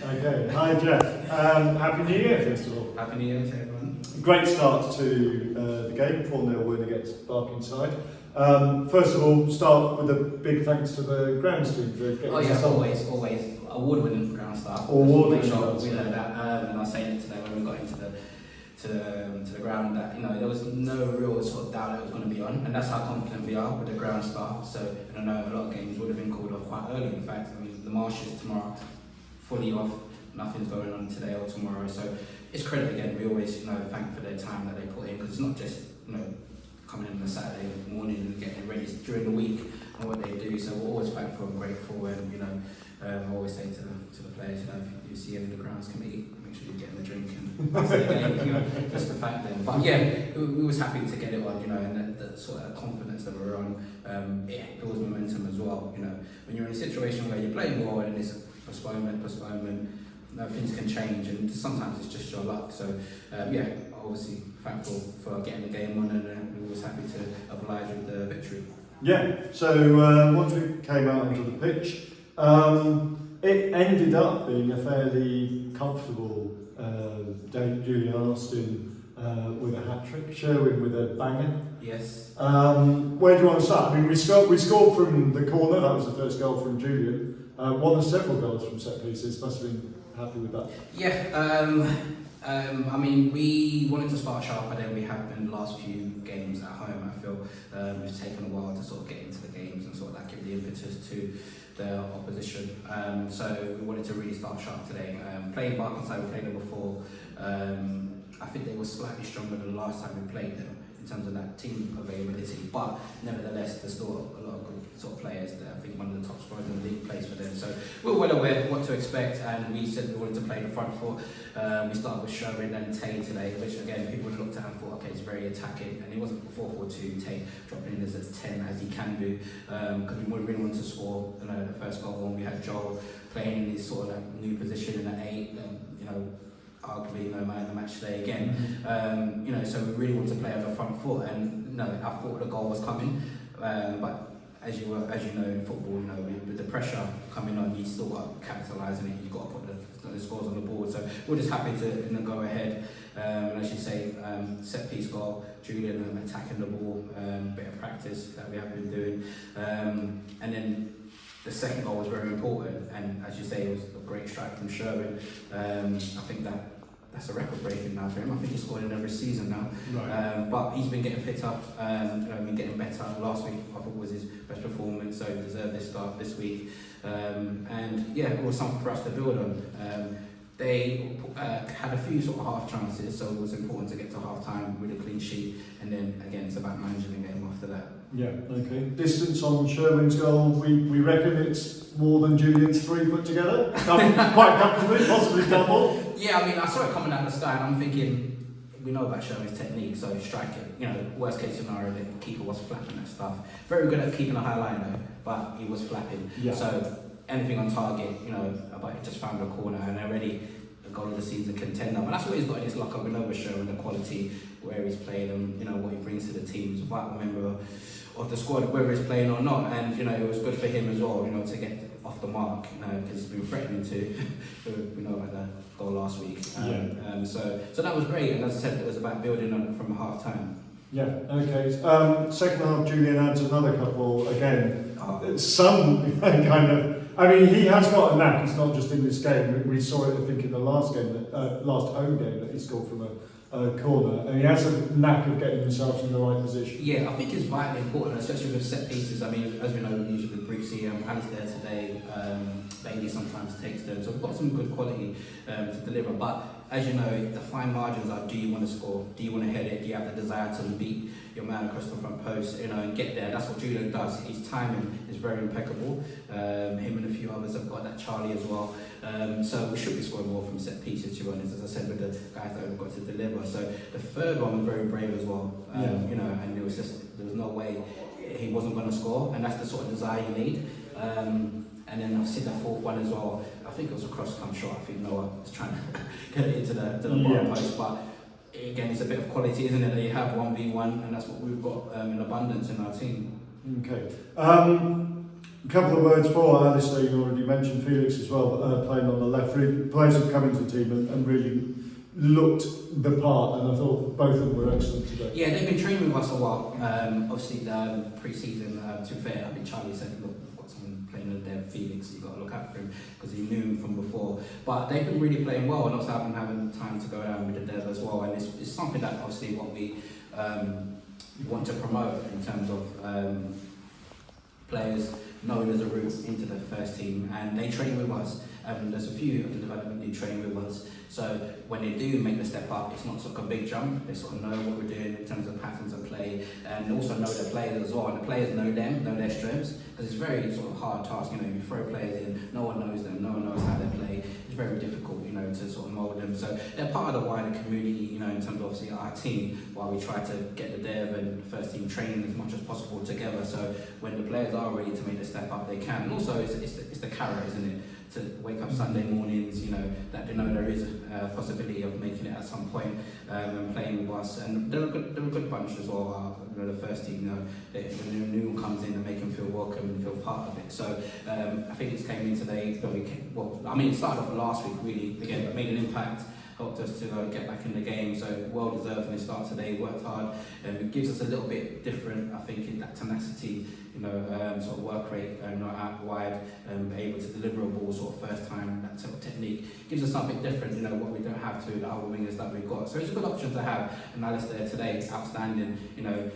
Okay, hi Geoff. Happy New Year, first of all. Happy New Year to everyone. Great start to the game, 4-0 win against Barkingside. First of all, start with a big thanks to the grounds team for getting us on. Always. Award-winning ground staff. Award-winning ground staff. We know that, and I was saying it today when we got into the ground that there was no real sort of doubt that it was going to be on, and that's how confident we are with the ground staff. So I know a lot of games would have been called off quite early. In fact, the Marshes tomorrow fully off. Nothing's going on today or tomorrow. So it's credit again. We always thank for their time that they put in, because it's not just coming in on a Saturday morning and getting ready during the week and what they do. So we're always thankful and grateful, and I always say to the players, if you see any of the grounds committee, make sure you're getting the drink and after the game, just to thank them. But yeah, we was happy to get it on, and the sort of confidence that we're on, it builds momentum as well. When you're in a situation where you're playing well and it's postponement, things can change, and sometimes it's just your luck. So obviously thankful for getting the game on, and we was happy to oblige with the victory. Yeah, so once we came out onto the pitch, it ended up being a fairly comfortable day. Julian Austin with a hat-trick, Sherwin with a banger. Yes. Where do you want to start? We scored from the corner. That was the first goal from Julian. One of several goals from set pieces. Must have been happy with that. Yeah. We wanted to start sharp, and then we have in the last few games at home. I feel it's taken a while to sort of get into the games and sort of give the impetus to the opposition. So we wanted to really start sharp today. Playing Barkingside, we played them before. I think they were slightly stronger than the last time we played them in terms of that team availability, but nevertheless there's still a lot of good sort of players there. I think one of the top scorers in the league plays for them, so we're well aware what to expect, and we said we wanted to play the front foot. We started with Sherwin and Tay today, which again people looked at and thought, okay, it's very attacking, and it wasn't 4-4-2. Tay dropping in as a 10 as he can do, because we really wanted to score the first goal, and we had Joel playing in this sort of new position in that 8, arguably man of the match today again. So we really want to play on the front foot, and I thought the goal was coming, but as you know in football, with the pressure coming on, you still got to capitalise on it. You've got to put the scores on the board. So we're just happy to go ahead. As you say, set piece goal, Julian attacking the ball, bit of practice that we have been doing, and then the second goal was very important, and as you say, it was a great strike from Sherwin. I think that's a record breaking now for him. I think he's scored in every season now. Right. But he's been getting fitter, been getting better. Last week I thought was his best performance, so he deserved this start this week. It was something for us to build on. They had a few sort of half chances, so it was important to get to half time with a clean sheet, and then again it's about managing the game after that. Yeah, okay. Distance on Sherwin's goal, we reckon it's more than Julian's 3 put together. Quite comfortably, possibly double. Yeah, I saw it coming out of the sky, and I'm thinking, we know about Sherwin's technique, so strike it. Worst case scenario, the keeper was flapping that stuff. Very good at keeping a high line though, but he was flapping. Yeah. So anything on target, but he just found a corner, and already the goal of the season contender. But that's what he's got in his locker. We know we're showing the quality where he's playing, and what he brings to the team. He's a vital member of the squad, whether he's playing or not. And it was good for him as well, to get off the mark, because he's been threatening to. We know about the goal last week. So that was great. And as I said, it was about building on from half time. Yeah, okay. Second half, Julian adds another couple again. Some kind of. He has got a knack. It's not just in this game. We saw it, I think, in the last home game that he scored from a corner, and he has a knack of getting himself in the right position. Yeah, I think it's vitally important, especially with set pieces. As we know, usually with Brixie, Ali's there today. Bailey sometimes takes them, so we've got some good quality to deliver. But as you know, the fine margins are: do you want to score? Do you want to head it? Do you have the desire to beat your man across the front post? And get there. That's what Julian does. His timing is very impeccable. Him and a few others have got that. Charlie as well. So we should be scoring more from set pieces, to be honest, as I said, with the guys that we've got to deliver. So the third one was very brave as well. And there was no way he wasn't going to score, and that's the sort of desire you need. And then I've seen the fourth one as well. I think it was a cross-come shot. I think Noah was trying to get it into the bottom post, but again, it's a bit of quality, isn't it? That you have 1v1, and that's what we've got in abundance in our team. Okay. A couple of words for Alistair, you already mentioned Felix as well, playing on the left. Players have come into the team and really looked the part, and I thought both of them were excellent today. Yeah, they've been training with us a while. Obviously, the pre-season, to be fair, I think Charlie said, look, we've got someone playing there, Felix, you've got to look out for him, because he knew him from before. But they've been really playing well, and also I've been having time to go down with the dev as well, and it's something that obviously what we want to promote in terms of players knowing there's a route into the first team, and they train with us. There's a few of the development who train with us, so when they do make the step up, it's not sort of a big jump. They sort of know what we're doing in terms of patterns of play, and also know their players as well, and the players know them, know their strengths, because it's very sort of hard task. You know, you throw players in, no one knows them, no one knows how they play. It's very difficult, you know, to sort of mould them. So they're part of the wider community, you know, in terms of obviously our team, while we try to get the dev and the first team training as much as possible together. So when the players are ready to make the step up, they can. And also it's the carrot, isn't it? To wake up Sunday mornings, you know, that they know there is a possibility of making it at some point and playing with us. And they're a good bunch as well. You know, the first team, you know, when a new one comes in and make them feel welcome and feel part of it. So I think it's came in today. Well, I mean, it started off last week really. Again, made an impact. Helped us to get back in the game, so well deserved when they start today, worked hard, and it gives us a little bit different, I think, in that tenacity, you know, sort of work rate, not out wide, able to deliver a ball sort of first time, that sort of technique, gives us something different, you know, what we don't have to the other wingers that we've got. So it's a good option to have, and Alistair today, outstanding, you know,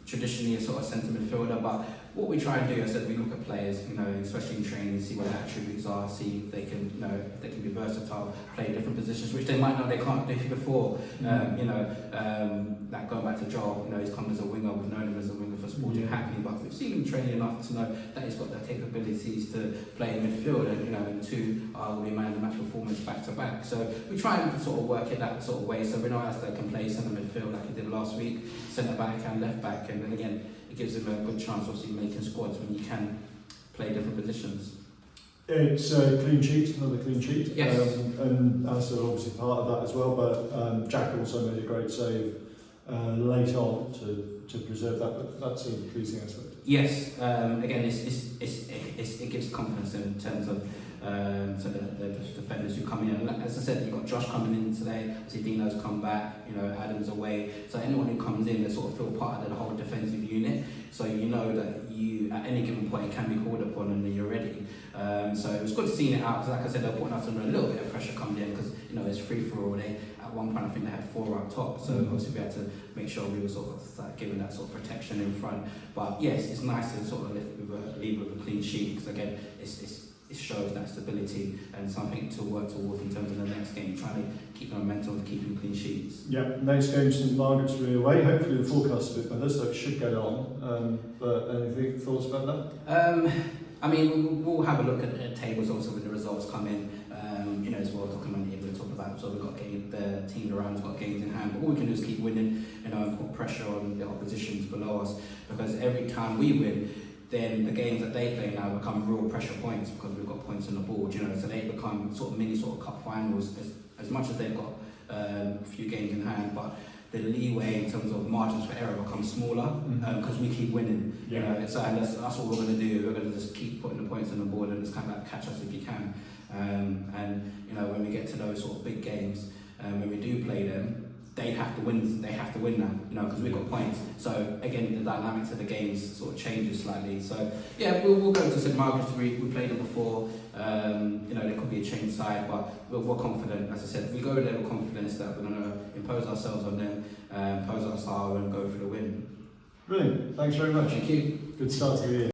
traditionally a sort of centre midfielder, but what we try and do is that we look at players, you know, especially in training, see what their attributes are, see if they can, you know, if they can be versatile, play different positions, which they might know they can't do before. You know, like going back to Joel, you know, he's come as a winger, we've known him as a winger for Sporting Hackney, but we've seen him training enough to know that he's got the capabilities to play in midfield, and, you know, and two will be man of the match performance back to back. So we try and sort of work it that sort of way, so we know Alistair can play centre midfield like he did last week, centre back and left back, and then again, it gives him a good chance of making squads when you can play different positions. It's a clean sheet, another clean sheet, yes. And Alistair obviously part of that as well, but Jack also made a great save late on to preserve that, but that's a pleasing aspect. Yes, again, it gives confidence in terms of so the defenders who come in. And as I said, you've got Josh coming in today, obviously Dino's come back, you know, Adam's away. So anyone who comes in, they sort of feel part of the whole defensive unit. So you know that you, at any given point, can be called upon and you're ready. So it was good seeing it out, because like I said, they're putting us under a little bit of pressure coming in, because, you know, it's free for all. At one point, I think they had 4 up top. So obviously we had to make sure we were sort of start giving that sort of protection in front. But yes, it's nice to sort of leave with a clean sheet, because again, it shows that stability and something to work towards in terms of the next game, trying to keep the momentum of keeping clean sheets. Yeah, next game St Margaret's really away. Hopefully the forecast is a bit better, so it should get on. But anything, thoughts about that? I mean, we'll have a look at tables also when the results come in. You know, as well, documented, we'll talk about, so we've got the teams around, we've got games in hand, but all we can do is keep winning, you know, and put pressure on the oppositions below us, because every time we win, then the games that they play now become real pressure points, because we've got points on the board, you know, so they become sort of mini sort of cup finals, as much as they've got a few games in hand, but the leeway in terms of margins for error becomes smaller, because we keep winning. You know, so and that's what we're going to do. We're going to just keep putting the points on the board and just kind of like catch us if you can. And you know, when we get to those sort of big games, when we do play them, they have to win. They have to win now, you know, because we've got points. So again, the dynamics of the games sort of changes slightly. So yeah, we'll go to St Margaret's. We played them before. You know, there could be a changed side, but we're confident. As I said, we go there with confidence that we're going to impose ourselves on them, impose our style, and go for the win. Brilliant. Thanks very much. Thank you. Good start to the year.